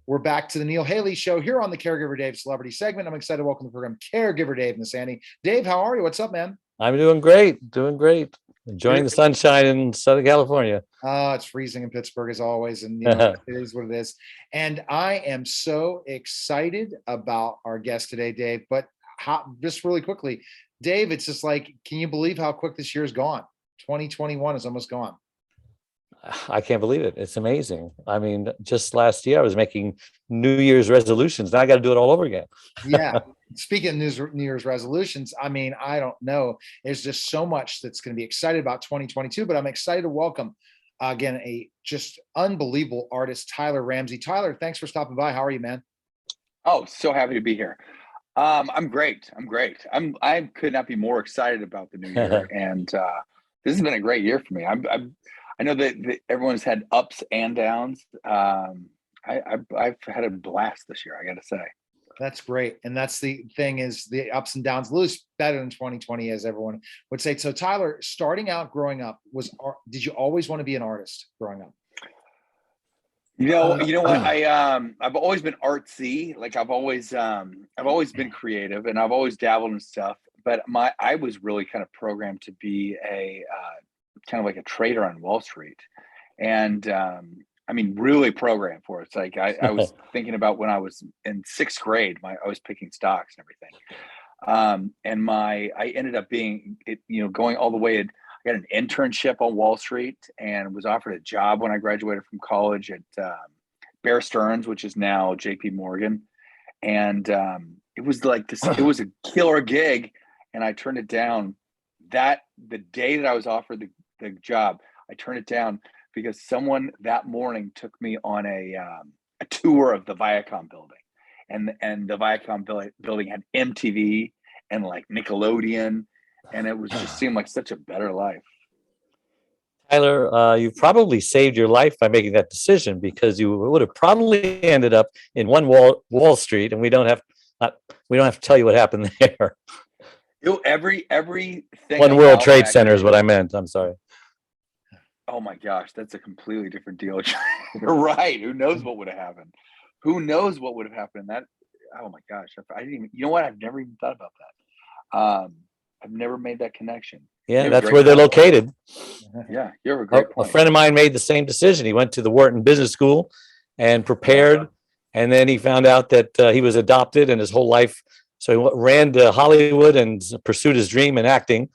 We're back to the Neil Haley Show here on the Caregiver Dave Celebrity segment. I'm excited to welcome to the program Caregiver Dave Nassani. Dave, how are you? What's up, man? I'm doing great. Enjoying the sunshine in Southern California. It's freezing in Pittsburgh as always, and it is what it is. And I am so excited about our guest today, Dave. But just really quickly, Dave, it's just like, can you believe how quick this year's gone? 2021 is almost gone. I can't believe it. It's amazing. I mean, just last year I was making New Year's resolutions. Now I got to do it all over again. Yeah. Speaking of New Year's resolutions, I mean, I don't know. There's just so much that's going to be excited about 2022, but I'm excited to welcome again a just unbelievable artist, Tyler Ramsey. Tyler, thanks for stopping by. How are you, man? Oh, so happy to be here. I'm great. I could not be more excited about the new year, and this has been a great year for me. I know that everyone's had ups and downs. I've had a blast this year, I got to say. That's great. And that's the thing, is the ups and downs. Lose better than 2020, as everyone would say. So Tyler, starting out growing up, did you always want to be an artist growing up? You know what? I've always been artsy. Like I've always been creative, and I've always dabbled in stuff. But I was really kind of programmed to be a kind of like a trader on Wall Street, and I mean, really programmed for it. It's like I was thinking about when I was in sixth grade. I was picking stocks and everything, and I ended up going all the way. I got an internship on Wall Street and was offered a job when I graduated from college at Bear Stearns, which is now J.P. Morgan, and it was like this. It was a killer gig, and I turned it down. The day that I was offered the job, I turned it down because someone that morning took me on a tour of the Viacom building, and the Viacom building had MTV and like Nickelodeon, and it was just seemed like such a better life. Tyler, you probably saved your life by making that decision, because you would have probably ended up in one Wall Street, and we don't have to tell you what happened there. Everything. One World Trade Center is what I meant. I'm sorry. Oh my gosh, that's a completely different deal. You're right. Who knows what would have happened? Who knows what would have happened? That. Oh my gosh, I didn't even. You know what? I've never even thought about that. I've never made that connection. Yeah, that's where they're located. Yeah, you have a great point. A friend of mine made the same decision. He went to the Wharton Business School and prepared, and then he found out that he was adopted, and his whole life. So he ran to Hollywood and pursued his dream in acting.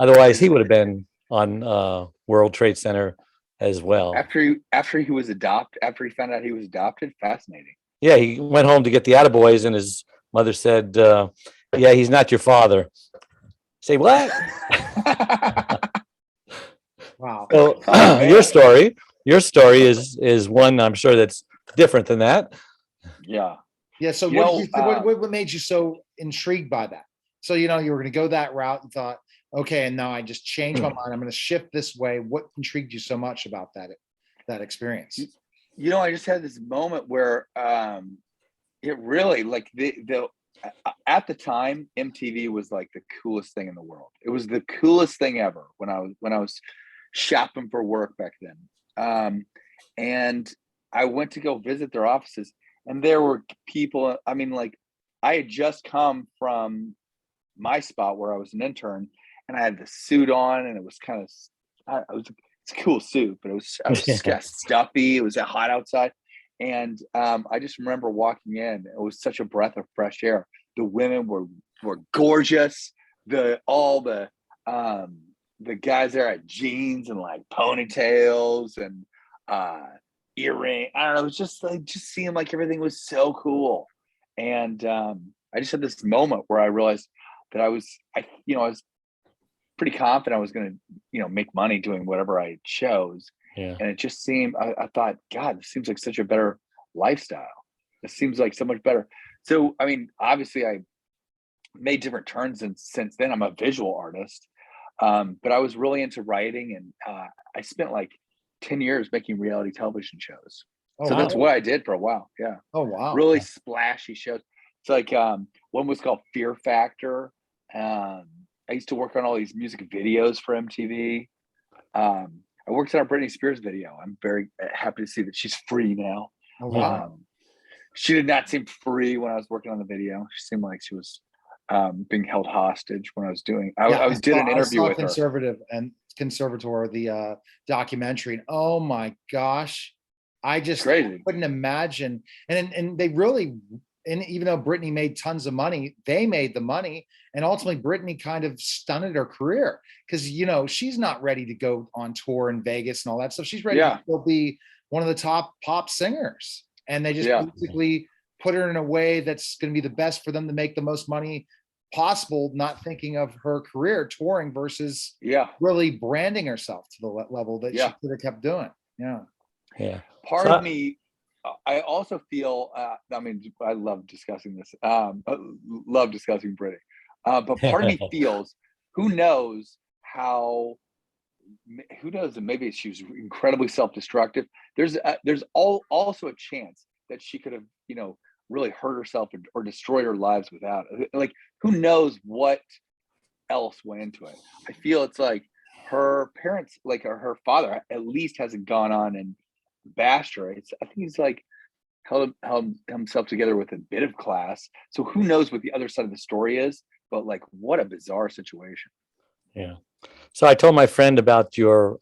Otherwise, he would have been on World Trade Center as well. After he found out he was adopted, fascinating. Yeah, he went home to get the attaboys, and his mother said, "Yeah, he's not your father." Say what? Wow. So your story is one I'm sure that's different than that. Yeah. Yeah. So what made you so intrigued by that? So you were going to go that route and thought, okay, and now I just changed my mind. I'm going to shift this way. What intrigued you so much about that experience? I just had this moment where it really, like, at the time, MTV was like the coolest thing in the world. It was the coolest thing ever when I was shopping for work back then. And I went to go visit their offices, and there were people. I mean, like, I had just come from my spot where I was an intern, and I had the suit on, and it was kind of, it's a cool suit, but I was stuffy. It was hot outside. And I just remember walking in. It was such a breath of fresh air. The women were gorgeous. All the guys there had jeans and like ponytails and earring. I don't know. It was just seemed like everything was so cool. And I just had this moment where I realized that I was pretty confident I was going to make money doing whatever I chose. Yeah. And it just seemed, I thought, God, this seems like such a better lifestyle. This seems like so much better. So, I mean, obviously I made different turns, and since then I'm a visual artist. But I was really into writing, and I spent like 10 years making reality television shows. Oh, so wow. That's what I did for a while. Yeah. Oh, wow. Really splashy shows. It's like one was called Fear Factor. I used to work on all these music videos for MTV. I worked on a Britney Spears video. I'm very happy to see that she's free now. Oh, wow. She did not seem free when I was working on the video. She seemed like she was being held hostage when I was doing. Yeah, I did an I interview saw with her. Conservator, the documentary. And oh my gosh, I It's just crazy. couldn't imagine. And they really, and even though Britney made tons of money, they made the money. And ultimately, Britney kind of stunted her career because, you know, she's not ready to go on tour in Vegas and all that stuff. She's ready Yeah. to still be one of the top pop singers. And they just Yeah. basically put her in a way that's going to be the best for them to make the most money possible, not thinking of her career touring versus Yeah. really branding herself to the level that Yeah. she could have kept doing. Yeah. Yeah. Part So- of me, I also feel, I mean, I love discussing this, love discussing Britney. But part of me feels, who knows that maybe she was incredibly self-destructive. There's also a chance that she could have, you know, really hurt herself or destroyed her lives without it. Like, who knows what else went into it. I feel it's like her parents, like her father at least hasn't gone on and bashed her. I think he's like held himself together with a bit of class. So who knows what the other side of the story is, but like, what a bizarre situation. Yeah. So I told my friend about your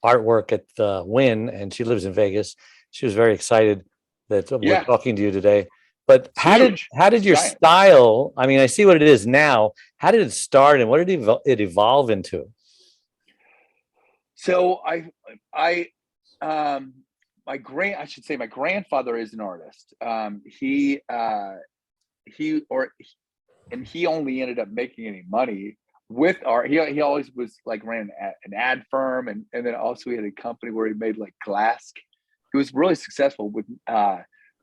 artwork at the Win, and she lives in Vegas. She was very excited that we're talking to you today. But It's huge. how did your Giant. style? I mean, I see what it is now. How did it start, and what did it evolve into? So I I should say my grandfather is an artist. He only ended up making any money with art. He always was like ran an ad firm, and then also he had a company where he made like glass. He was really successful with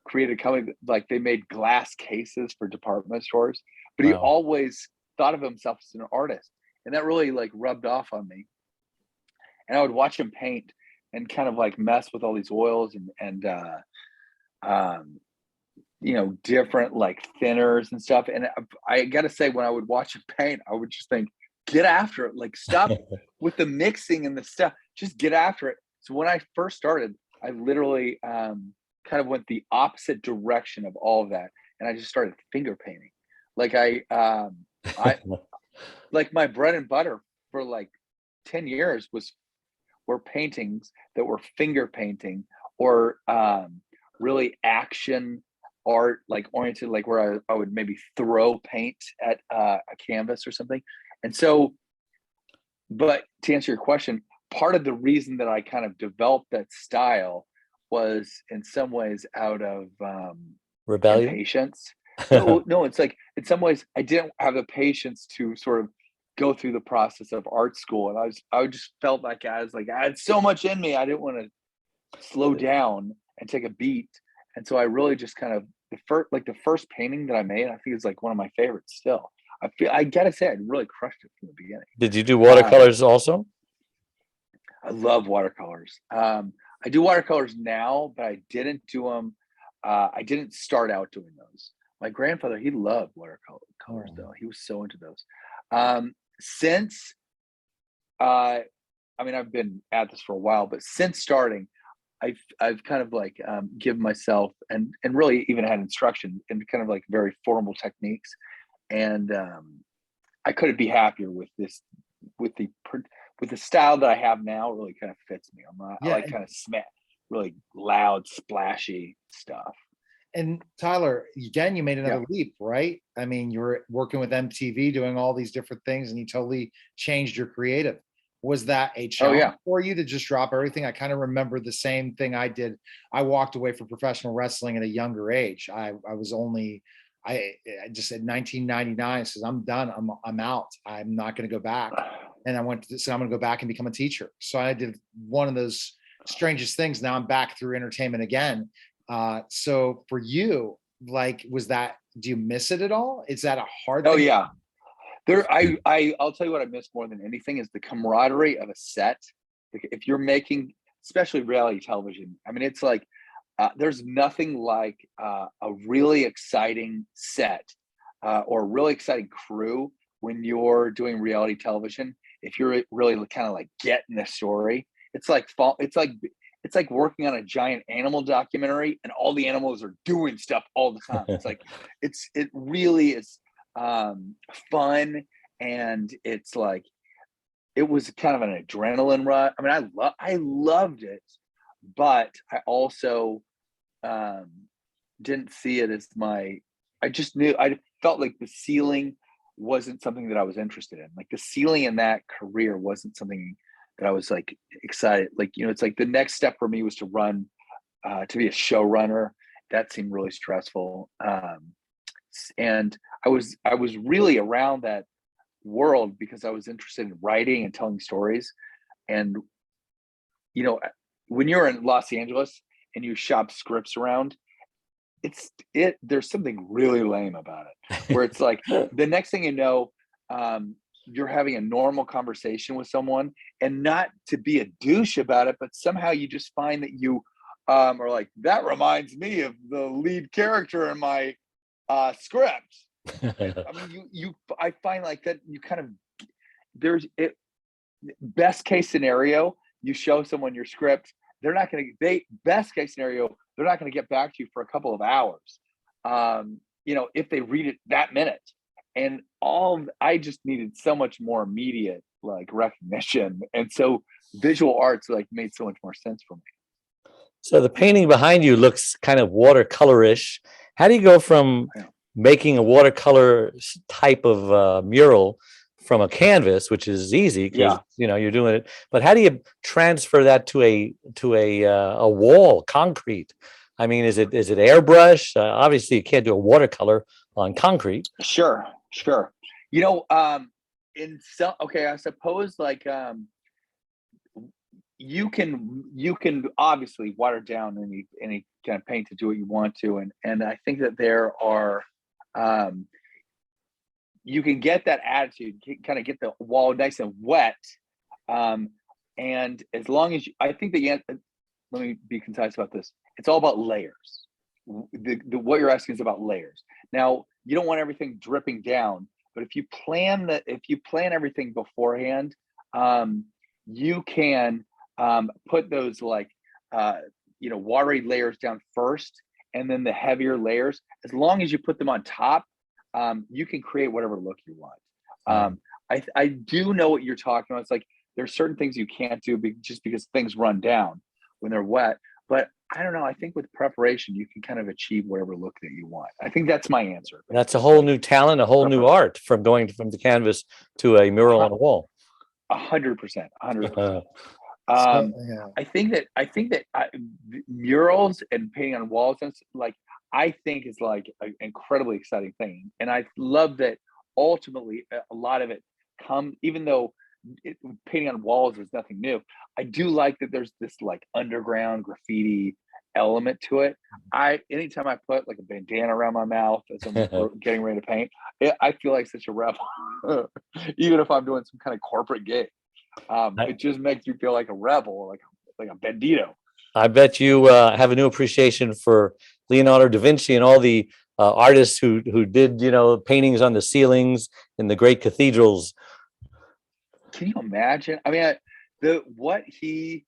created a company like they made glass cases for department stores. But he Wow. always thought of himself as an artist, and that really like rubbed off on me. And I would watch him paint and kind of like mess with all these oils and you know, different like thinners and stuff. And I gotta say, when I would watch him paint, I would just think, get after it. Like, stop with the mixing and the stuff. Just get after it. So when I first started, I literally kind of went the opposite direction of all of that, and I just started finger painting. Like I like my bread and butter for like 10 years were paintings that were finger painting or really action art, like oriented, like where I would maybe throw paint at a canvas or something. And so, but to answer your question, part of the reason that I kind of developed that style was in some ways out of Rebellion? impatience. No, it's like in some ways I didn't have the patience to sort of go through the process of art school, and I just felt like I had so much in me. I didn't want to slow down and take a beat, and so I really just kind of the first painting that I made, I think is like one of my favorites still. I gotta say, I really crushed it from the beginning. Did you do watercolors also? I love watercolors. I do watercolors now, but I didn't do them. I didn't start out doing those. My grandfather, he loved watercolors though. He was so into those. Since I mean, I've been at this for a while, but since starting, I've kind of like given myself and really even had instruction in kind of like very formal techniques, and I couldn't be happier with this with the style that I have now. It really kind of fits me. I like kind of really loud, splashy stuff. And Tyler, again, you made another leap, right? I mean, you were working with MTV, doing all these different things, and you totally changed your creative. Was that a challenge for you to just drop everything? I kind of remember the same thing I did. I walked away from professional wrestling at a younger age. I just said 1999 says, I'm done. I'm out. I'm not going to go back. And I went to say, I'm going to go back and become a teacher. So I did one of those strangest things. Now I'm back through entertainment again. So for you, like, do you miss it at all? Is that a hard thing? Oh yeah. I'll tell you what I miss more than anything is the camaraderie of a set. If you're making, especially reality television, I mean, it's like, there's nothing like a really exciting set or a really exciting crew when you're doing reality television. If you're really kind of like getting the story, it's like it's like working on a giant animal documentary and all the animals are doing stuff all the time. It's like, it really is fun. And it's like, it was kind of an adrenaline rush. I mean, I loved it, but I also didn't see it as I just knew, I felt like the ceiling wasn't something that I was interested in. Like the ceiling in that career wasn't something that I was like excited. Like, it's like the next step for me was to run, to be a showrunner. That seemed really stressful. And I was really around that world because I was interested in writing and telling stories. And, when you're in Los Angeles and you shop scripts around, there's something really lame about it, where it's like the next thing you know, you're having a normal conversation with someone, and not to be a douche about it, but somehow you just find that you are like, that reminds me of the lead character in my script. I mean, I find like that you kind of, best case scenario, you show someone your script, best case scenario, they're not going to get back to you for a couple of hours, if they read it that minute. And I just needed so much more immediate like recognition. And so visual arts like made so much more sense for me. So the painting behind you looks kind of watercolorish. How do you go from making a watercolor type of mural from a canvas, which is easy because you're doing it, but how do you transfer that to a wall, concrete? I mean, is it airbrush? Obviously, you can't do a watercolor on concrete. Sure. I suppose like you can obviously water down any kind of paint to do what you want to, and I think that there are you can get that attitude, kind of get the wall nice and wet, and as long as I think that let me be concise about this. It's all about layers. What you're asking is about layers. Now, you don't want everything dripping down, but if you plan everything beforehand, you can put those like watery layers down first, and then the heavier layers. As long as you put them on top, you can create whatever look you want. I do know what you're talking about. It's like there's certain things you can't do just because things run down when they're wet. But I don't know. I think with preparation, you can kind of achieve whatever look that you want. I think that's my answer. That's a whole new talent, a whole new art from going from the canvas to a mural on a wall. 100%. I think that murals and painting on walls, I think is like an incredibly exciting thing. And I love that ultimately a lot of it even though painting on walls is nothing new, I do like that there's this like underground graffiti element to it. Anytime I put like a bandana around my mouth as I'm getting ready to paint, I feel like such a rebel. Even if I'm doing some kind of corporate gig, it just makes you feel like a rebel, like a bandito. I bet you have a new appreciation for Leonardo da Vinci and all the artists who did paintings on the ceilings in the great cathedrals. Can you imagine? I mean, what he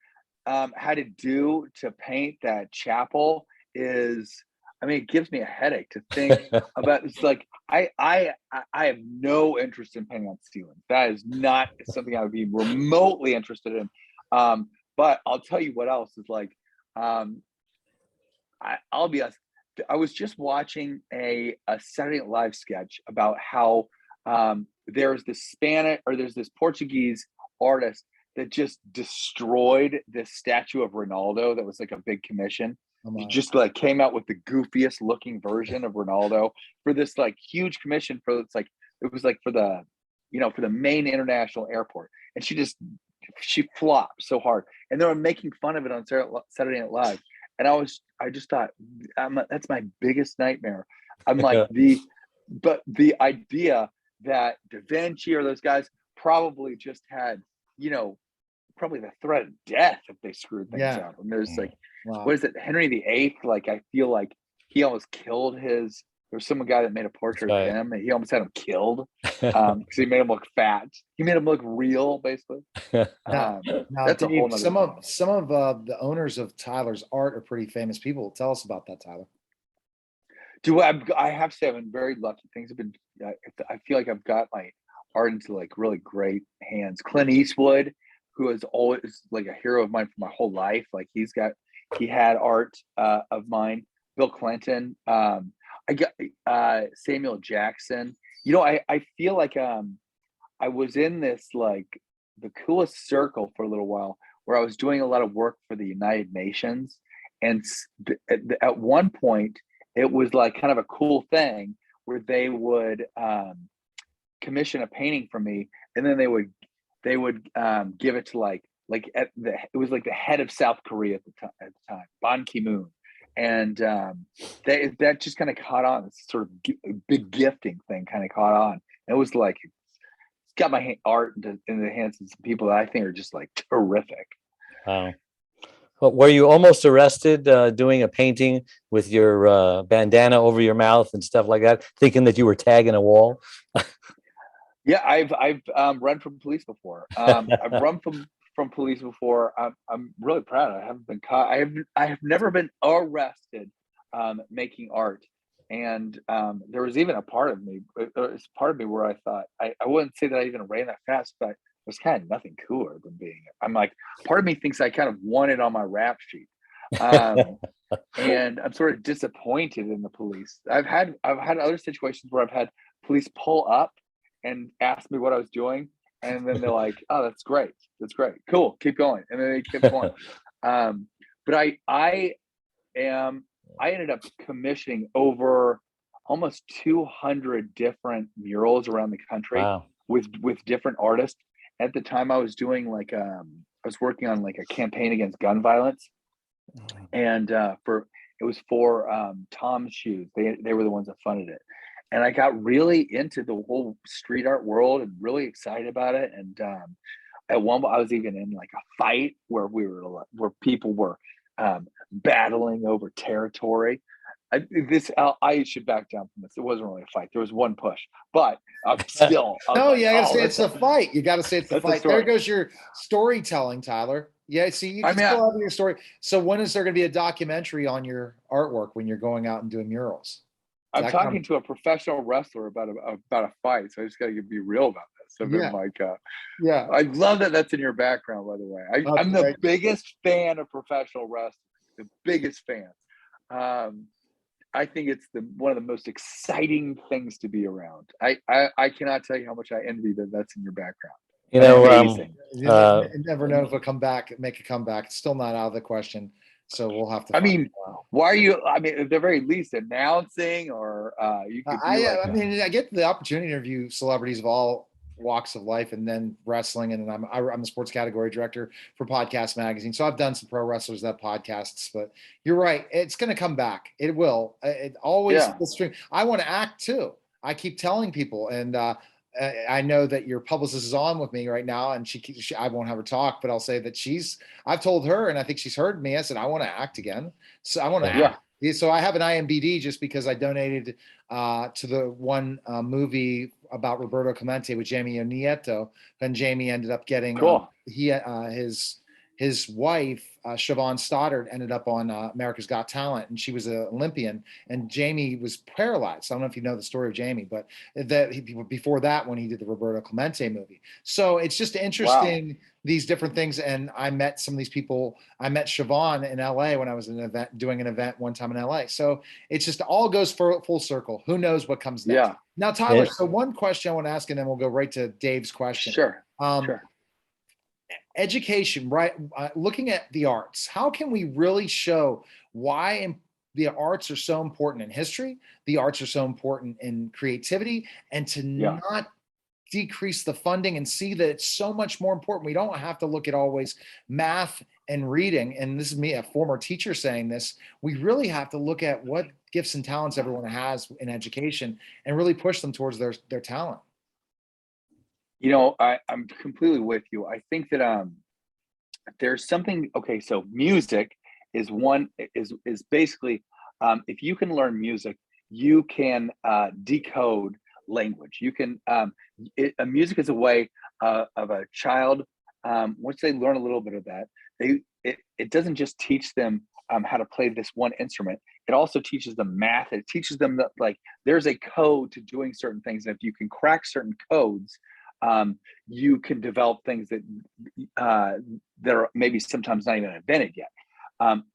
had to do to paint that chapel is, I mean, it gives me a headache to think about. It's like I have no interest in painting on ceilings. That is not something I would be remotely interested in. But I'll tell you what else is like. I'll be honest. I was just watching a Saturday Night Live sketch about how there's this Portuguese artist that just destroyed this statue of Ronaldo that was like a big commission. He just like came out with the goofiest looking version of Ronaldo for this like huge commission for the main international airport, and she flopped so hard, and they were making fun of it on Saturday Night Live, and I just thought that's my biggest nightmare. I'm like the idea that Da Vinci or those guys probably just had, probably the threat of death if they screwed things up. And there's like, what is it, Henry VIII? Like, I feel like he almost killed his was some guy that made a portrait Right. of him, and he almost had him killed because he made him look fat. He made him look real, basically. Now, now, That's a whole Dave, nother some thing. of the owners of Tyler's art are pretty famous people. Tell us about that, Tyler. I have to say I've been very lucky. Things have been. I feel like I've got my art into like really great hands. Clint Eastwood, who is always like a hero of mine for my whole life. Like he had art of mine. Bill Clinton. I got Samuel Jackson. You know, I feel like I was in this like the coolest circle for a little while where I was doing a lot of work for the United Nations, and at one point it was like kind of a cool thing where they would commission a painting from me, and then they would give it to it was like the head of South Korea at the time, Ban Ki-moon, and that just kind of caught on. This sort of big gifting thing kind of caught on. It was like got my art in the hands of some people that I think are just like terrific. Wow. Well, were you almost arrested doing a painting with your bandana over your mouth and stuff like that, thinking that you were tagging a wall? Yeah, I've run from police before. I've run from police before. I'm really proud. I haven't been caught. I have never been arrested making art. And there was even a part of me where I thought I wouldn't say that I even ran that fast, but there's kind of nothing cooler than being. I'm like, part of me thinks I kind of won it on my rap sheet, and I'm sort of disappointed in the police. I've had other situations where I've had police pull up and ask me what I was doing, and then they're like, "Oh, that's great, cool, keep going," and then they keep going. But I ended up commissioning over almost 200 different murals around the country. Wow. with different artists. At the time, I was doing I was working on like a campaign against gun violence, and it was for Tom's Shoes. They were the ones that funded it, and I got really into the whole street art world and really excited about it. And at one point, I was even in like a fight where where people were battling over territory. I should back down from this. It wasn't really a fight. There was one push, but I'm still. No, you gotta say it's a fight. You gotta say it's the fight. There goes your storytelling, Tyler. Yeah, see, you can still have your story. So when is there going to be a documentary on your artwork when you're going out and doing murals? I'm talking to a professional wrestler about a fight, so I just got to be real about this. So Yeah. Yeah, I love that that's in your background, by the way. I'm the biggest fan of professional wrestling, the biggest fan. I think it's one of the most exciting things to be around. I cannot tell you how much I envy that that's in your background. You know, you never know if it'll make a comeback. It's still not out of the question. So we'll have to. I mean, why are you? I mean, at the very least, announcing or you could. I mean, I get the opportunity to interview celebrities of all walks of life, and then wrestling, and I'm the sports category director for Podcast Magazine. So I've done some pro wrestlers that podcasts. But you're right, it's going to come back. It will. It always. Yeah. I want to act too. I keep telling people, and I know that your publicist is on with me right now, and I won't have her talk, but I'll say that I've told her, and I think she's heard me. I said, I want to act again. So I want to act. So I have an IMBD just because I donated to the one movie about Roberto Clemente with Jamie Nieto. Then Jamie ended up getting his wife, Siobhan Stoddard, ended up on America's Got Talent, and she was an Olympian, and Jamie was paralyzed. I don't know if you know the story of Jamie, but before that, when he did the Roberto Clemente movie. So it's just interesting, these different things. And I met some of these people. I met Siobhan in LA when I was doing an event one time in LA. So it's just all goes full circle. Who knows what comes next? Yeah. Now, Tyler, so one question I want to ask, and then we'll go right to Dave's question. Sure. Education, right? Looking at the arts, how can we really show why the arts are so important in history, the arts are so important in creativity, and to not decrease the funding and see that it's so much more important? We don't have to look at always math and reading. And this is me, a former teacher, saying this. We really have to look at what gifts and talents everyone has in education and really push them towards their talent. You know, I'm completely with you. I think that there's something. Okay, so music is basically if you can learn music, you can decode language. You can music is a way of a child, once they learn a little bit of that, it doesn't just teach them how to play this one instrument. It also teaches them math. It teaches them that like there's a code to doing certain things, and if you can crack certain codes, you can develop things that are maybe sometimes not even invented yet.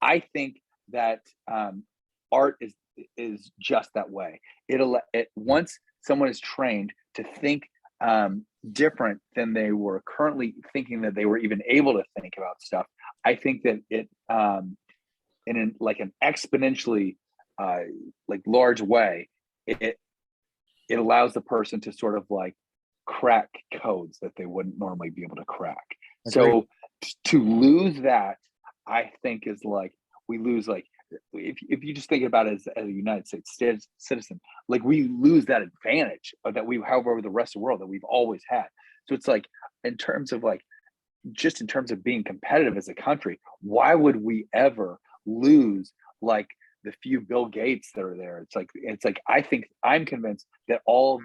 I think that art is just that way. It once someone is trained to think different than they were currently thinking that they were even able to think about stuff. I think that it in like an exponentially like large way, it allows the person to sort of like crack codes that they wouldn't normally be able to crack. Agreed. So to lose that, I think is like we lose like if you just think about it as a United States citizen, like we lose that advantage that we have over the rest of the world that we've always had. So it's like in terms of like just in terms of being competitive as a country, why would we ever lose like the few Bill Gates that are there? It's like I'm convinced that all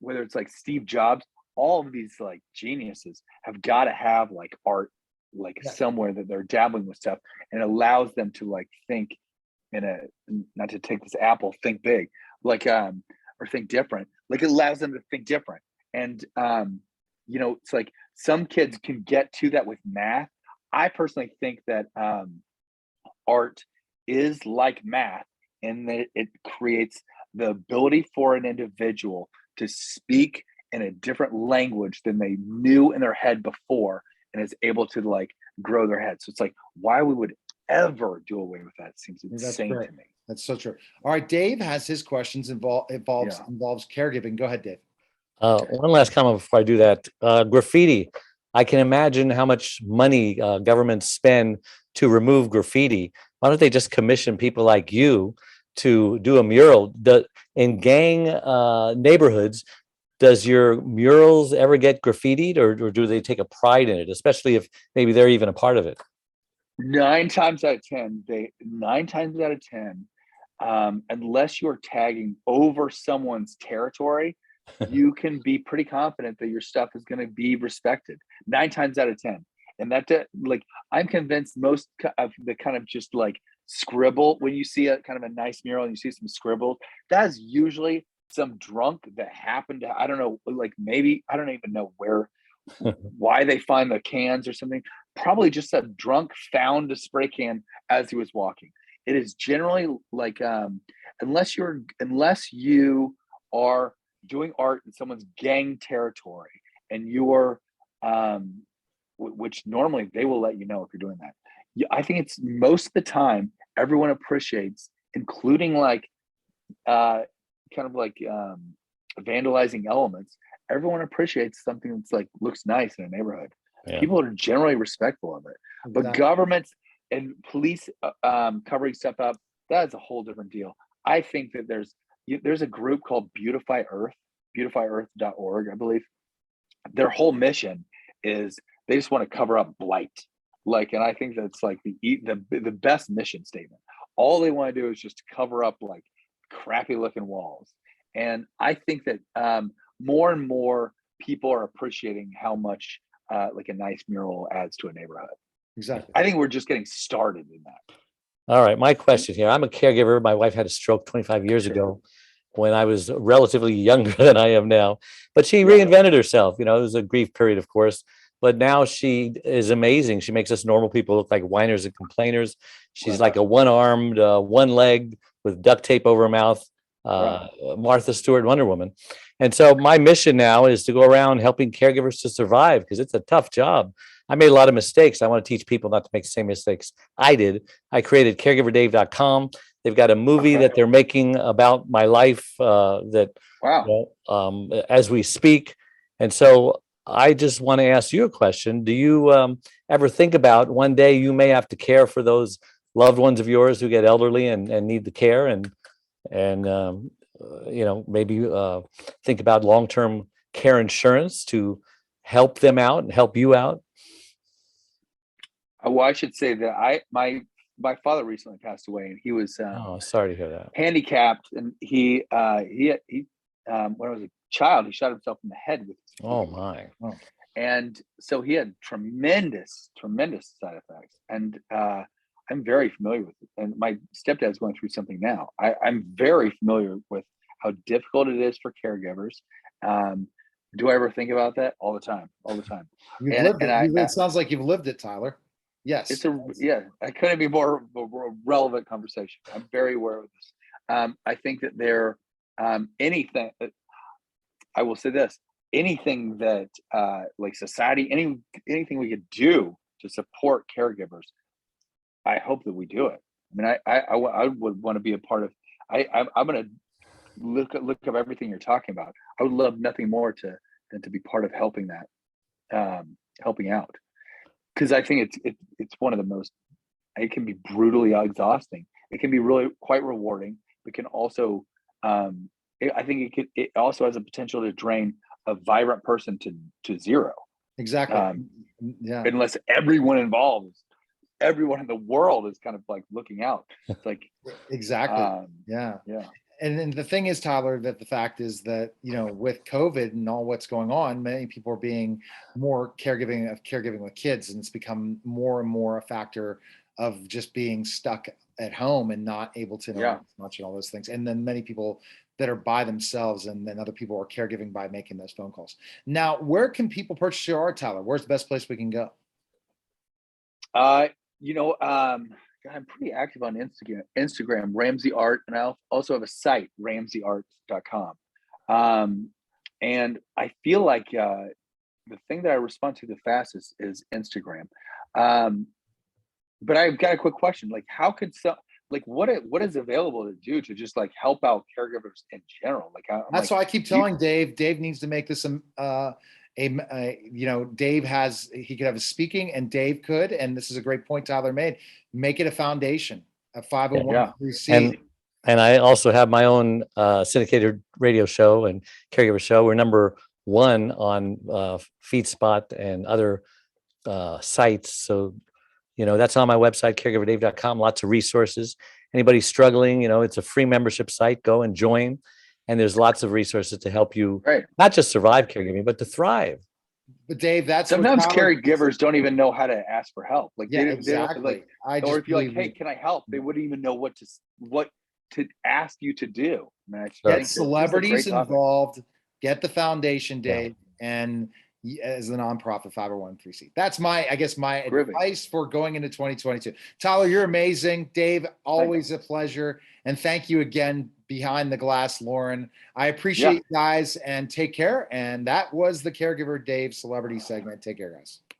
whether it's like Steve Jobs, all of these like geniuses have got to have like art like somewhere that they're dabbling with stuff, and it allows them to like think in a, not to take this apple, think big, like or think different, like it allows them to think different. And you know, it's like some kids can get to that with math. I personally think that art is like math in that it creates the ability for an individual to speak in a different language than they knew in their head before, and is able to like grow their head. So it's like why we would ever do away with that seems insane to me. That's so true. All right, Dave has his questions involves caregiving. Go ahead, Dave. One last comment before I do that. Graffiti. I can imagine how much money governments spend to remove graffiti. Why don't they just commission people like you to do a mural? In gang neighborhoods, does your murals ever get graffitied, or do they take a pride in it, especially if maybe they're even a part of it? 9 times out of 10, unless you're tagging over someone's territory, you can be pretty confident that your stuff is going to be respected 9 times out of 10. And that like I'm convinced most of the kind of just like scribble, when you see a kind of a nice mural and you see some scribbles, that's usually some drunk that happened to, I don't know, like maybe I don't even know why they find the cans or something. Probably just a drunk found a spray can as he was walking. It is generally like unless you are doing art in someone's gang territory and you're which normally they will let you know if you're doing that. I think it's most of the time everyone appreciates, including like kind of like vandalizing elements. Everyone appreciates something that's like looks nice in a neighborhood. Yeah. People are generally respectful of it. Exactly. But governments and police covering stuff up, that's a whole different deal. I think that there's a group called Beautify Earth, beautifyearth.org, I believe. Their whole mission is they just want to cover up blight. Like, and I think that's like the best mission statement. All they want to do is just cover up like crappy looking walls. And I think that more and more people are appreciating how much like a nice mural adds to a neighborhood. Exactly. I think we're just getting started in that. All right. My question here. I'm a caregiver. My wife had a stroke 25 years ago when I was relatively younger than I am now, but she reinvented herself. You know, it was a grief period, of course, but now she is amazing. She makes us normal people look like whiners and complainers. She's like a one-armed, one-legged with duct tape over her mouth, Martha Stewart, Wonder Woman. And so my mission now is to go around helping caregivers to survive, because it's a tough job. I made a lot of mistakes. I want to teach people not to make the same mistakes I did. I created caregiverdave.com. They've got a movie that they're making about my life as we speak. And so I just want to ask you a question. Do you ever think about one day you may have to care for those loved ones of yours who get elderly and need the care, and you know, maybe think about long-term care insurance to help them out and help you out? Well, I should say that my my father recently passed away, and he was Oh, sorry to hear that. handicapped, and he when I was a child, he shot himself in the head with his Oh feet. my. Oh, And so he had tremendous side effects. And I'm very familiar with it. And my stepdad's going through something now. I'm very familiar with how difficult it is for caregivers. Do I ever think about that? All the time, all the time. you've And lived it. It sounds like you've lived it, Tyler. Yes. I couldn't be more relevant conversation. I'm very aware of this. I think that anything, I will say this, anything that like society, anything we could do to support caregivers, I hope that we do it. I mean, I would want to be a part of. I'm going to look up everything you're talking about. I would love nothing more than to be part of helping out, because I think it's one of the most. It can be brutally exhausting. It can be really quite rewarding, but can also. I think it also has a potential to drain a vibrant person to zero. Exactly. Yeah. Unless everyone in the world is kind of like looking out. It's like Exactly. Yeah. And then the thing is, Tyler, that the fact is that, with COVID and all what's going on, many people are being more caregiving with kids, and it's become more and more a factor of just being stuck at home and not able to interact much and all those things. And then many people that are by themselves, and then other people are caregiving by making those phone calls. Now, where can people purchase your art, Tyler? Where's the best place we can go? I'm pretty active on Instagram, Ramsey Art, and I also have a site, ramseyart.com. And I feel like the thing that I respond to the fastest is Instagram. But I've got a quick question. Like, how could what is available to do to just like help out caregivers in general? That's why I keep telling Dave. Dave needs to make this Dave he could have a speaking, and Dave could, and this is a great point Tyler made. Make it a foundation, a 501c. And I also have my own syndicated radio show and caregiver show. We're number one on FeedSpot and other sites. So, that's on my website, caregiverdave.com. Lots of resources. Anybody struggling, it's a free membership site. Go and join. And there's lots of resources to help you not just survive caregiving, but to thrive. But Dave, that's sometimes caregivers don't even know how to ask for help. Exactly. Or if you're like, "Hey, can I help?" They wouldn't even know what to ask you to do. Get celebrities involved. Get the foundation, Dave, and as a nonprofit 501c. That's my advice for going into 2022. Tyler, you're amazing. Dave, always a pleasure. And thank you again, behind the glass, Lauren. I appreciate you guys, and take care. And that was the Caregiver Dave celebrity segment. Take care, guys.